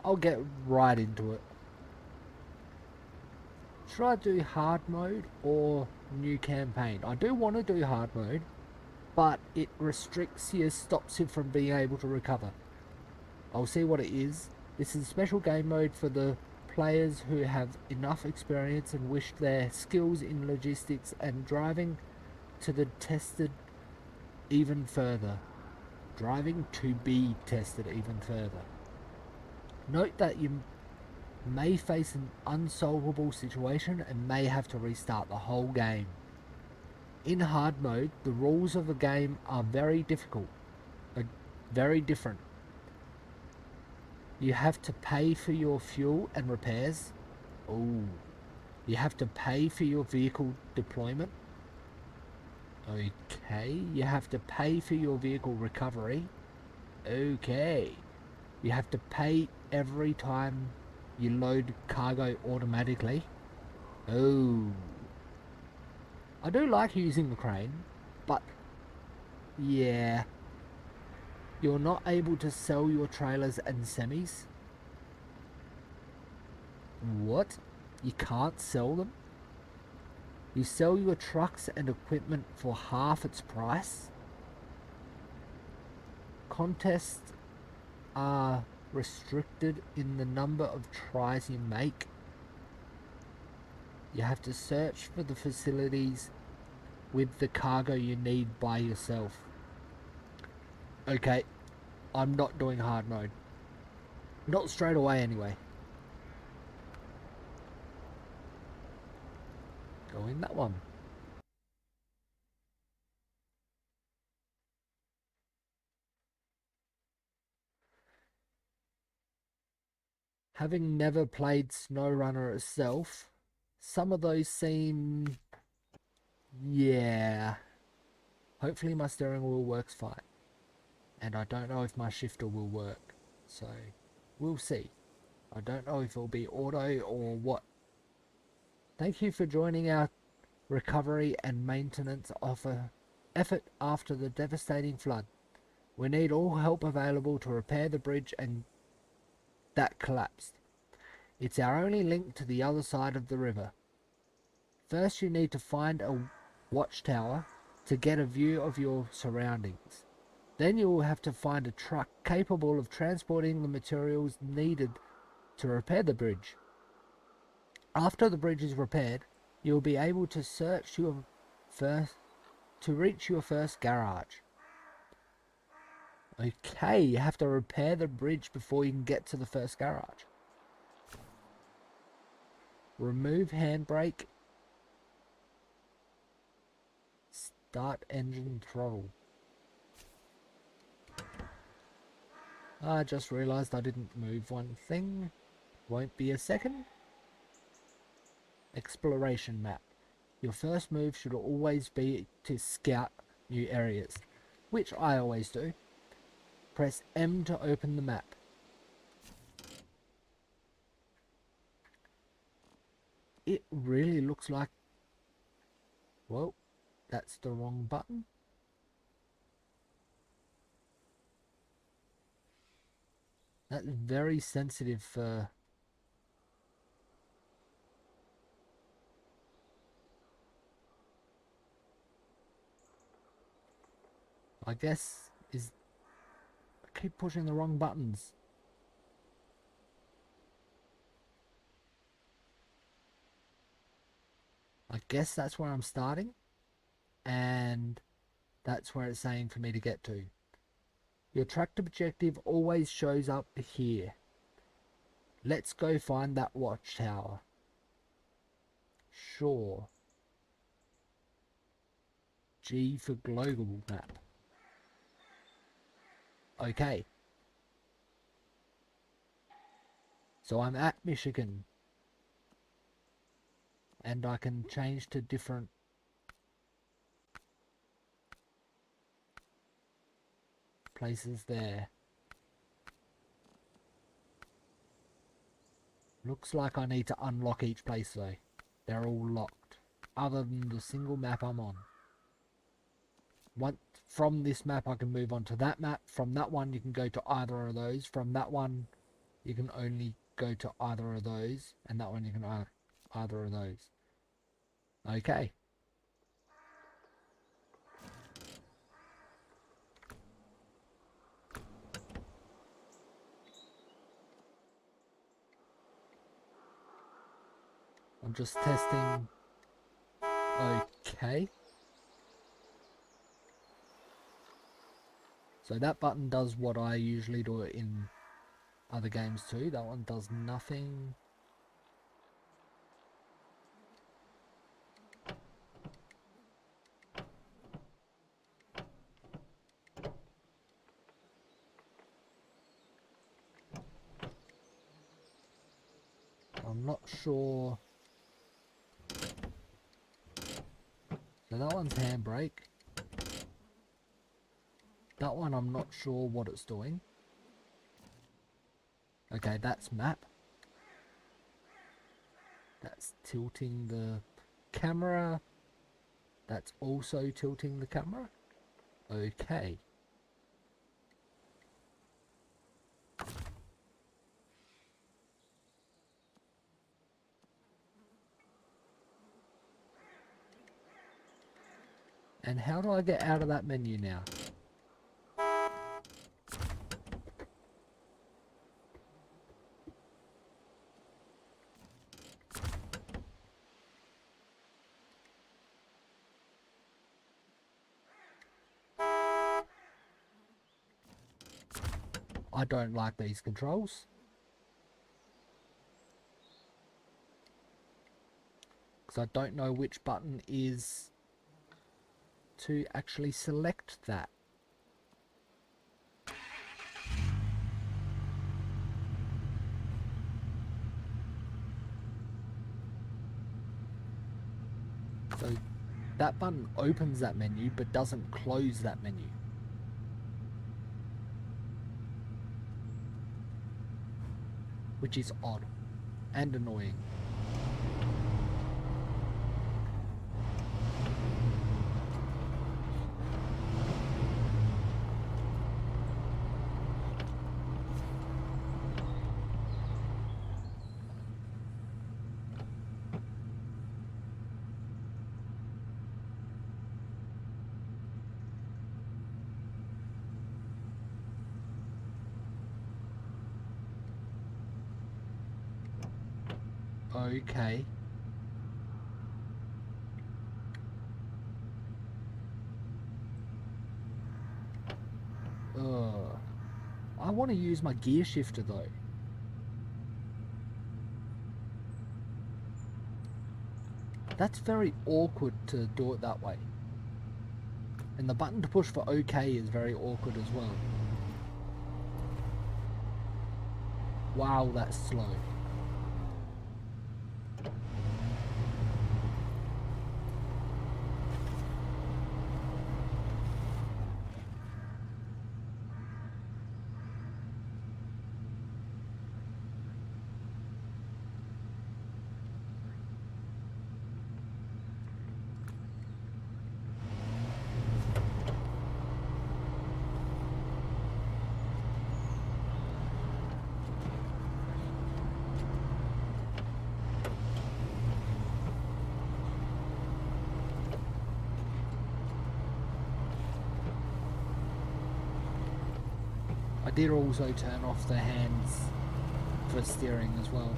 I'll get right into it. Should I do hard mode or new campaign? I do want to do hard mode, but it restricts you, stops you from being able to recover. I'll see what it is. This is special game mode for the players who have enough experience and wish their skills in logistics and driving to the tested even further. Driving to be tested even further. Note that you may face an unsolvable situation and may have to restart the whole game. In hard mode, the rules of the game are very difficult, very different. You have to pay for your fuel and repairs. Oh, you have to pay for your vehicle deployment. Okay, you have to pay for your vehicle recovery. Okay, you have to pay every time you load cargo automatically. Oh, I do like using the crane, but yeah, you're not able to sell your trailers and semis. What? You can't sell them? You sell your trucks and equipment for half its price? Contests are restricted in the number of tries you make. You have to search for the facilities with the cargo you need by yourself. Okay, I'm not doing hard mode. Not straight away anyway. Go in that one. Having never played Snowrunner itself, some of those seem... yeah. Hopefully my steering wheel works fine. And I don't know if my shifter will work. So, we'll see. I don't know if it'll be auto or what. Thank you for joining our recovery and maintenance effort after the devastating flood. We need all help available to repair the bridge and that collapsed. It's our only link to the other side of the river. First you need to find a watchtower to get a view of your surroundings. Then you will have to find a truck capable of transporting the materials needed to repair the bridge. After the bridge is repaired, you will be able to reach your first garage. Okay, you have to repair the bridge before you can get to the first garage. Remove handbrake. Start engine throttle. I just realised I didn't move one thing. Won't be a second. Exploration map. Your first move should always be to scout new areas, which I always do. Press M to open the map. It really looks like... well, that's the wrong button. That's very sensitive for... I guess is... I keep pushing the wrong buttons. I guess that's where I'm starting. And that's where it's saying for me to get to. Your tracked objective always shows up here. Let's go find that watchtower. Sure. G for global map. Okay. So I'm at Michigan. And I can change to different places there. Looks like I need to unlock each place though. They're all locked. Other than the single map I'm on. Once from this map I can move on to that map. From that one you can go to either of those. From that one you can only go to either of those, and that one you can either of those. Okay. I'm just testing. Okay. So that button does what I usually do it in other games too. That one does nothing. I'm not sure. So that one's handbrake. That one I'm not sure what it's doing. Okay, that's map. That's tilting the camera. That's also tilting the camera. Okay. And how do I get out of that menu now? I don't like these controls. Because I don't know which button is to actually select that. So that button opens that menu but doesn't close that menu. Which is odd and annoying. Okay. I want to use my gear shifter though. That's very awkward to do it that way. And the button to push for OK is very awkward as well. Wow, that's slow. I did also turn off the hands for steering as well.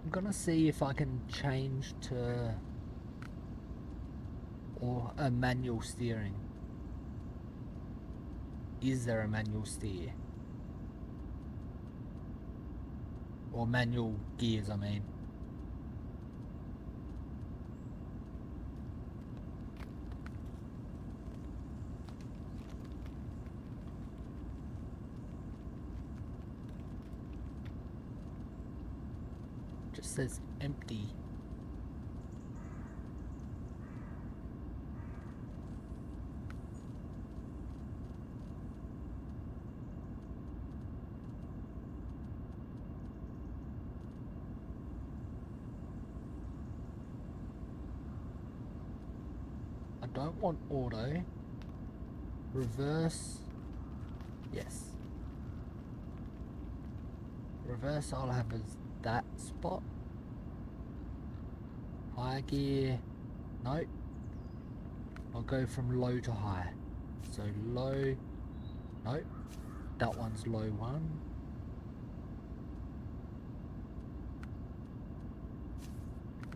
I'm gonna see if I can change to a manual steering. Is there a manual steer? Or manual gears, I mean. Just says empty. don't want auto. Reverse. Yes. Reverse I'll have as that spot. High gear. Nope. I'll go from low to high. So low. Nope. That one's low 1.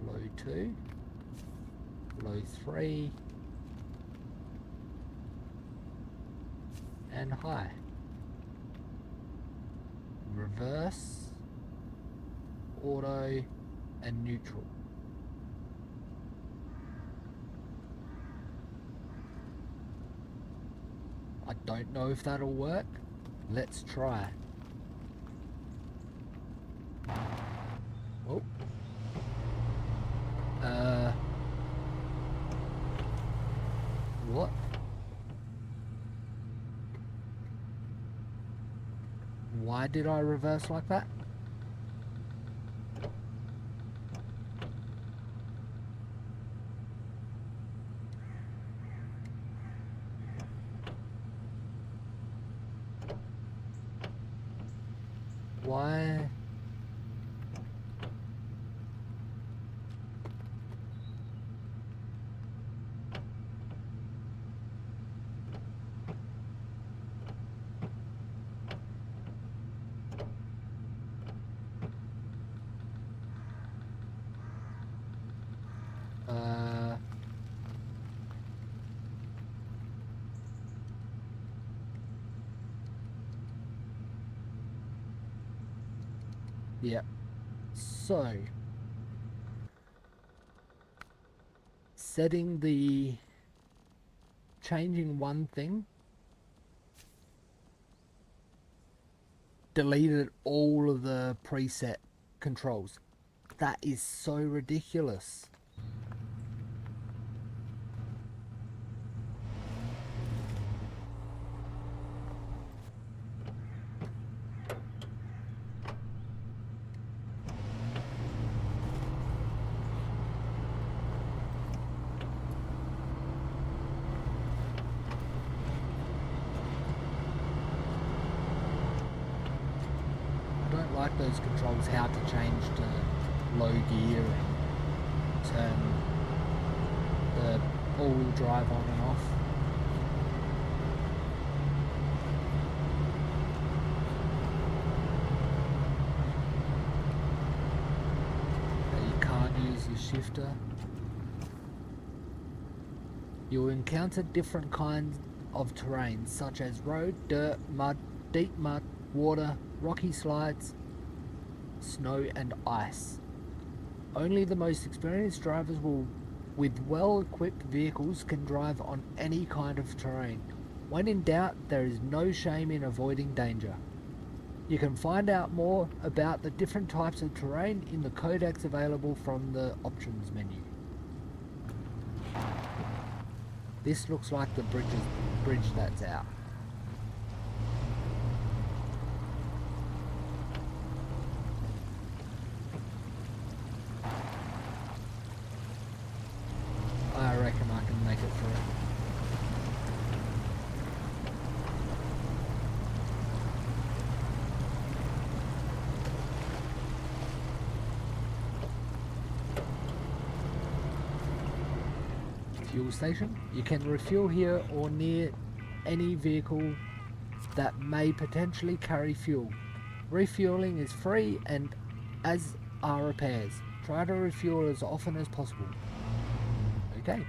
Low 2. Low 3. And high. Reverse. Auto. And neutral. I don't know if that'll work. Let's try. Oh. What? Why did I reverse like that? Why? Yeah. So, changing one thing, deleted all of the preset controls. That is so ridiculous. Like those controls, how to change to low gear and turn the all-wheel drive on and off. You can't use your shifter. You'll encounter different kinds of terrain such as road, dirt, mud, deep mud, water, rocky slides, snow and ice. Only the most experienced drivers with well-equipped vehicles can drive on any kind of terrain. When in doubt, there is no shame in avoiding danger. You can find out more about the different types of terrain in the codex available from the options menu. This looks like the bridge that's out. I reckon I can make it through. Fuel station. You can refuel here or near any vehicle that may potentially carry fuel. Refueling is free and as are repairs. Try to refuel as often as possible. Okay.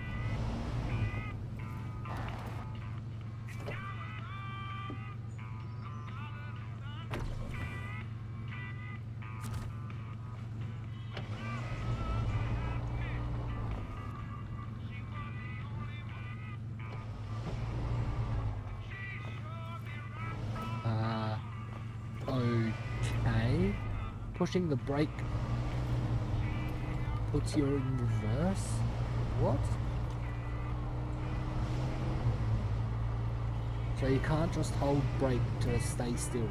Okay. Pushing the brake puts you in reverse. What? So you can't just hold brake to stay still.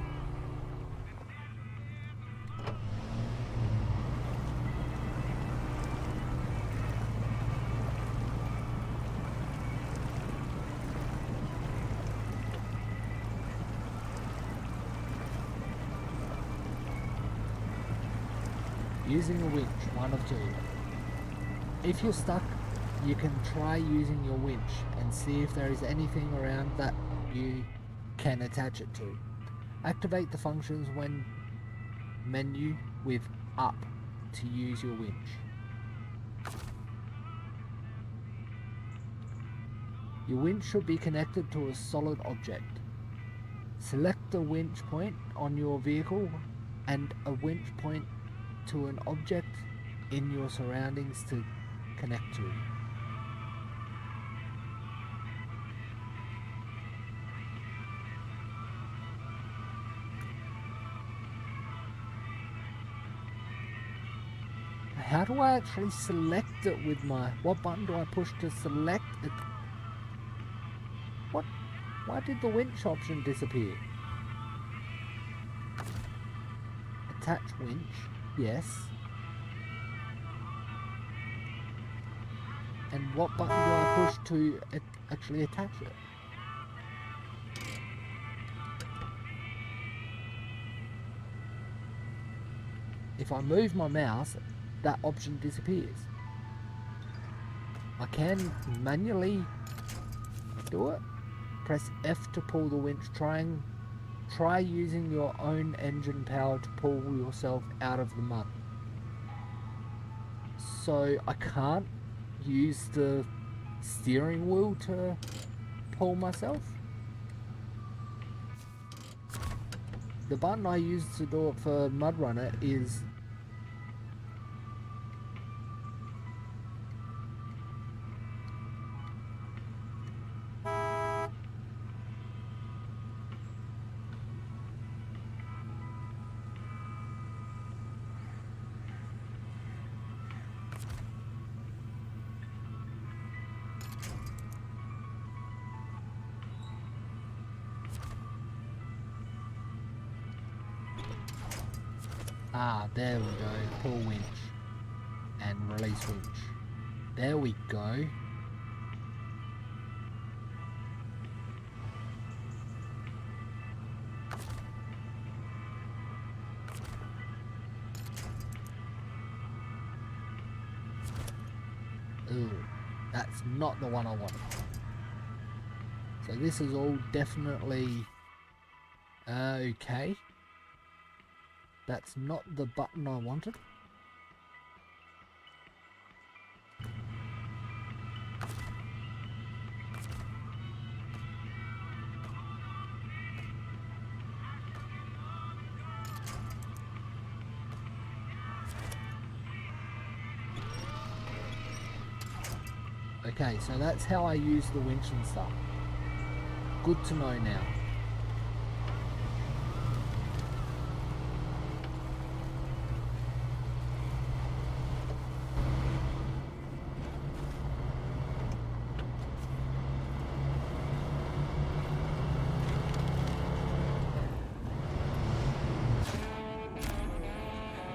using a winch, one of two. If you're stuck, you can try using your winch and see if there is anything around that you can attach it to. Activate the functions when menu with up to use your winch. Your winch should be connected to a solid object. Select the winch point on your vehicle and a winch point to an object in your surroundings to connect to. How do I actually select it with my... What button do I push to select it? What? Why did the winch option disappear? Attach winch. Yes. And what button do I push to actually attach it? If I move my mouse, that option disappears. I can manually do it. Press F to pull the winch. Try using your own engine power to pull yourself out of the mud. So I can't use the steering wheel to pull myself. The button I use to do it for Mudrunner is there we go, pull winch and release winch. There we go. Ooh, that's not the one I wanted. So this is all definitely okay. That's not the button I wanted. Okay, so that's how I use the winch and stuff. Good to know now.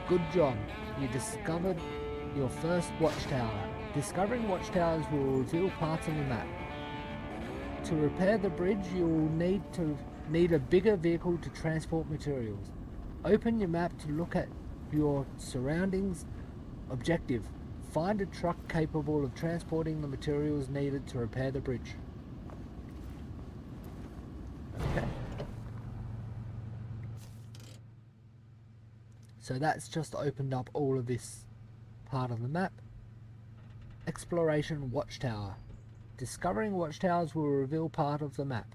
Good job, you discovered your first watchtower. Discovering watchtowers will reveal parts of the map. To repair the bridge, you will need a bigger vehicle to transport materials. Open your map to look at your surroundings. Objective: find a truck capable of transporting the materials needed to repair the bridge. Okay. So that's just opened up all of this part of the map. Exploration watchtower. Discovering watchtowers will reveal part of the map.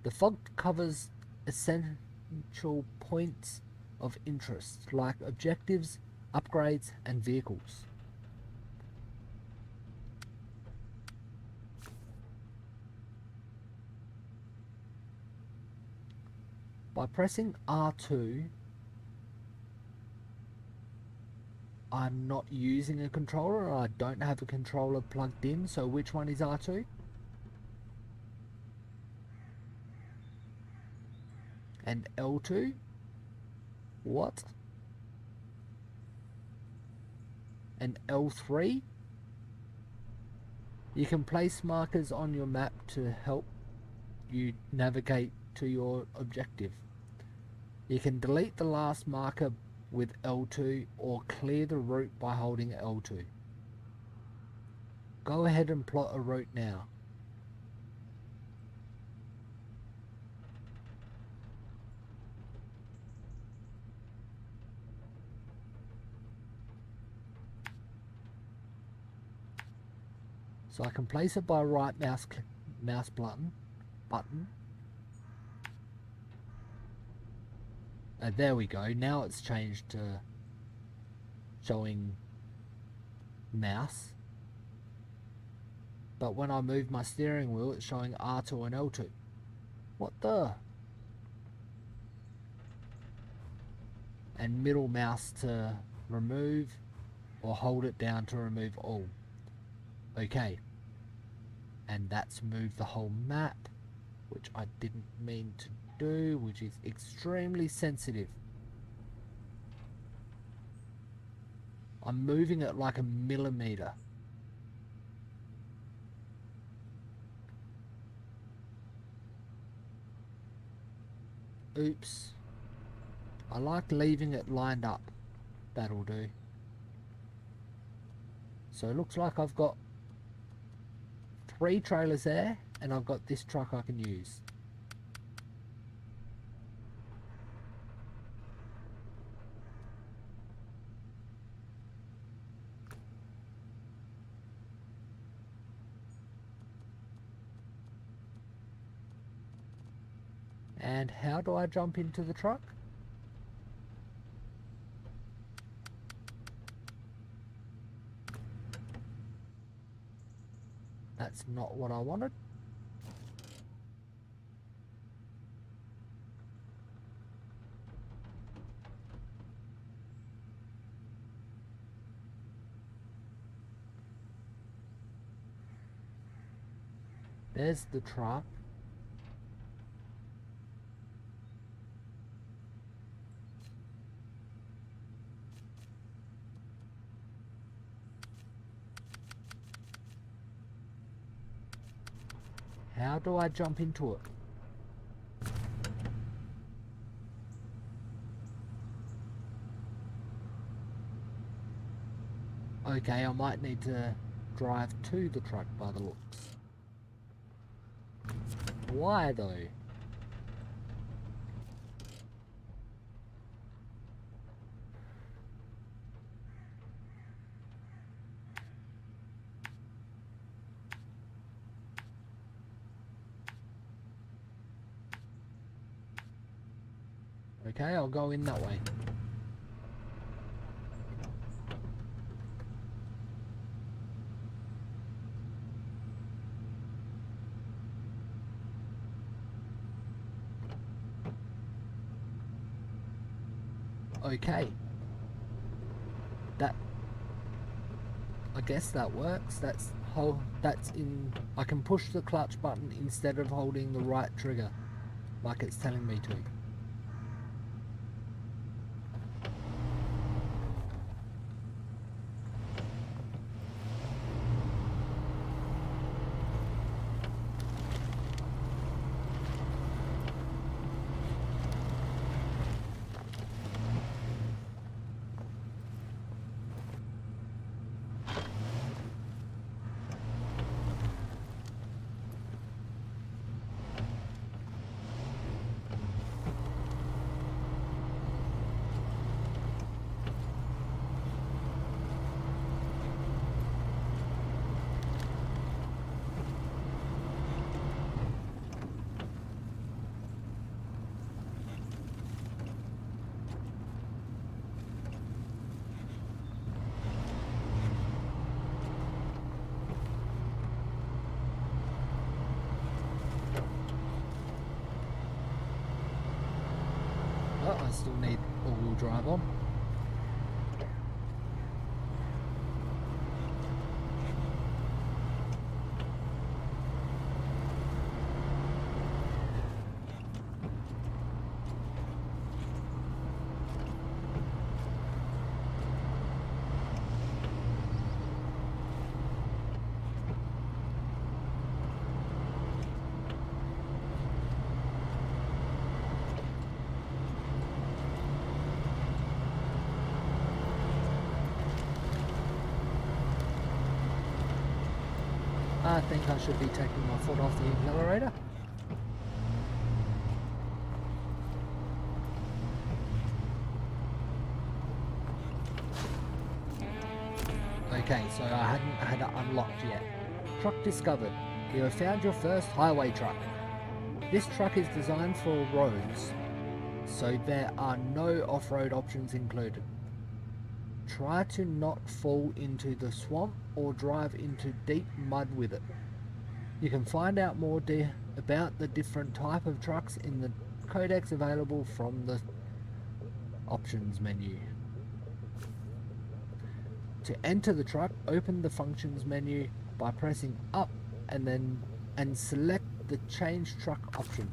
The fog covers essential points of interest like objectives, upgrades, and vehicles. By pressing R2, I'm not using a controller, I don't have a controller plugged in, so which one is R2? And L2? What? And L3? You can place markers on your map to help you navigate to your objective. You can delete the last marker with L2 or clear the route by holding L2. Go ahead and plot a route now. So I can place it by right mouse button. And there we go. Now it's changed to showing mouse. But when I move my steering wheel, it's showing R2 and L2. What the? And middle mouse to remove, or hold it down to remove all. Okay. And that's moved the whole map, which I didn't mean to do, which is extremely sensitive. I'm moving it like a millimeter. Oops. I like leaving it lined up. That'll do. So it looks like I've got 3 trailers there, and I've got this truck I can use. And how do I jump into the truck? That's not what I wanted. There's the truck. How do I jump into it? Okay, I might need to drive to the truck by the looks. Why though? Okay, I'll go in that way. Okay. I guess that works. That's in. I can push the clutch button instead of holding the right trigger, like it's telling me to. I still need all-wheel drive on. I think I should be taking my foot off the accelerator. Okay, so I hadn't had it unlocked yet. Truck discovered. You have found your first highway truck. This truck is designed for roads, so there are no off-road options included. Try to not fall into the swamp or drive into deep mud with it. You can find out more about the different type of trucks in the codex available from the options menu. To enter the truck, open the functions menu by pressing up and select the change truck option.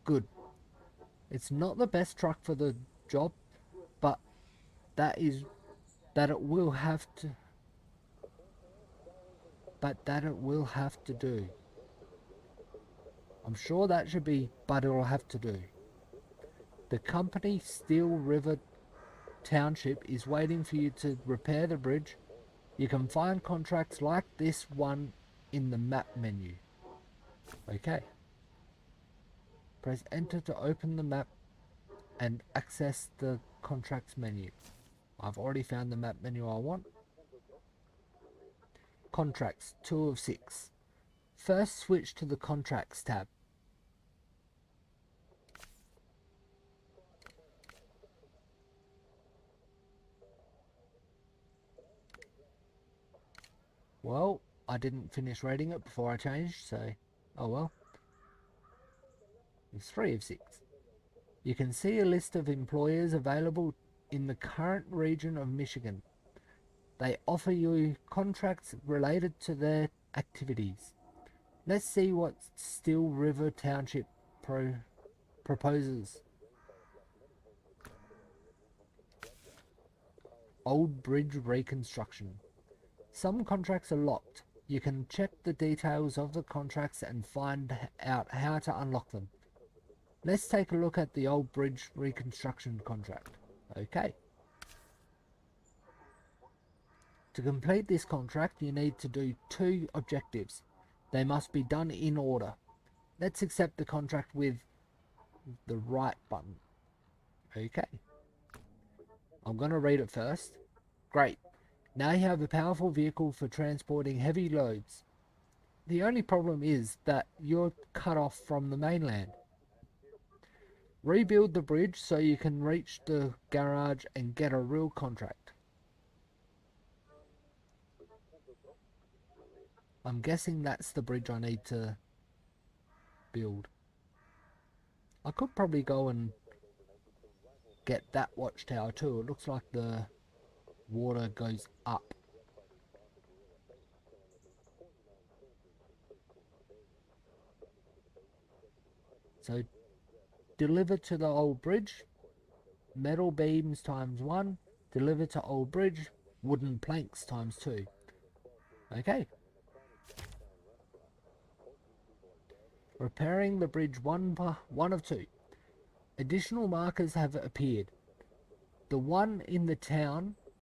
Good. It's not the best truck for the job, but that it will have to do. I'm sure that should be, but it'll have to do. The company Steel River Township is waiting for you to repair the bridge. You can find contracts like this one in the map menu. Okay. Press enter to open the map and access the contracts menu. I've already found the map menu I want. Contracts, 2 of 6. First switch to the contracts tab. Well, I didn't finish reading it before I changed, so oh well. It's 3 of 6. You can see a list of employers available in the current region of Michigan. They offer you contracts related to their activities. Let's see what Steel River Township proposes. Old bridge reconstruction. Some contracts are locked. You can check the details of the contracts and find out how to unlock them. Let's take a look at the old bridge reconstruction contract. Okay. To complete this contract, you need to do 2 objectives. They must be done in order. Let's accept the contract with the right button. Okay. I'm going to read it first. Great. Now you have a powerful vehicle for transporting heavy loads. The only problem is that you're cut off from the mainland. Rebuild the bridge so you can reach the garage and get a real contract. I'm guessing that's the bridge I need to build. I could probably go and get that watchtower too. It looks like the water goes up. So deliver to the old bridge, metal beams ×1, deliver to old bridge, wooden planks ×2. Okay. Repairing the bridge 1 of 2. Additional markers have appeared. The one in the town